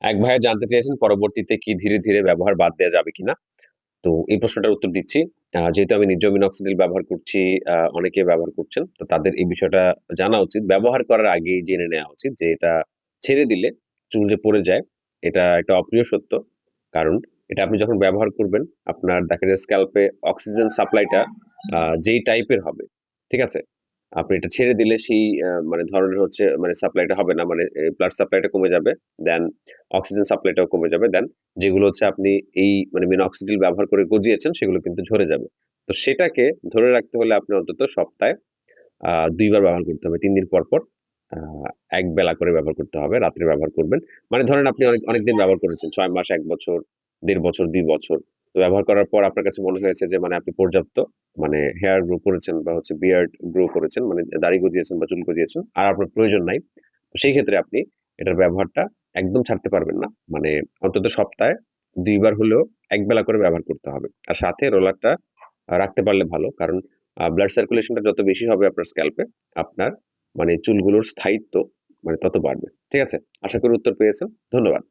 এক ভাইয়া জানতে চেয়েছেন পরবর্তীতে কি ধীরে, ধীরে ব্যবহার বাদ দেয়া যাবে কিনা? তো এই প্রশ্নটার উত্তর দিচ্ছি। যেহেতু আমি নিজেও মিনক্সিডিল ব্যবহার করছি, অনেকে ব্যবহার করছেন। তো তাদের এই বিষয়টা জানা উচিত। ব্যবহার করার আগেই জেনে নেওয়া উচিত যে এটা ছেড়ে দিলে চুল যে পড়ে যায়, এটা একটা অপ্রিয় সত্য। কারণ এটা আপনি যখন ব্যবহার করবেন, আপনার দেখা যায় স্ক্যাল্পে অক্সিজেন সাপ্লাইটা যেই টাইপের হবে, ঠিক আছে? আপনি এটা ছেড়ে দিলে সেই মানে ধরনের হচ্ছে মানে সাপ্লাইটা হবে না। মানে ব্লাড সাপ্লাইটা কমে যাবে। দেন অক্সিজেন সাপ্লাইটাও কমে যাবে। দেন যেগুলো হচ্ছে আপনি এই মানে মিনক্সিডিল ব্যবহার করে গজিয়েছেন সেগুলো কিন্তু ঝরে যাবে। তো সেটাকে ধরে রাখতে হলে আপনি অন্তত সপ্তাহে ২ বার ব্যবহার করতে হবে। ৩ দিন পর, পর আ ১ বেলা করে ব্যবহার করতে হবে। রাত্রে ব্যবহার করবেন। মানে ধরেন আপনি অনেকদিন ব্যবহার করেছেন। ৬ মাস, ১ বছর, ১.৫ বছর, ২ বছর। তো ব্যবহার করার পর আপনার কাছে মনে হয়েছে যে মানে আপনি পর্যাপ্ত মানে হেয়ার গ্রো করেছেন বা হচ্ছে বিয়ার্ড গ্রো করেছেন। মানে দাড়ি গজিয়েছেন বা চুল গজিয়েছেন। আর আপনার প্রয়োজন নাই। তো সেই ক্ষেত্রে আপনি এটার ব্যবহারটা একদম ছাড়তে পারবেন না। মানে অন্তত সপ্তাহে ২ বার হলেও ১ বেলা করে ব্যবহার করতে হবে। আর সাথে রোলারটা রাখতে পারলে ভালো। কারণ ব্লাড সার্কুলেশনটা যত বেশি হবে আপনার স্ক্যাল্পে, আপনার মানে চুলগুলোর স্থায়িত্ব মানে তত বাড়বে। ঠিক আছে? আশা করি উত্তর পেয়েছেন। ধন্যবাদ।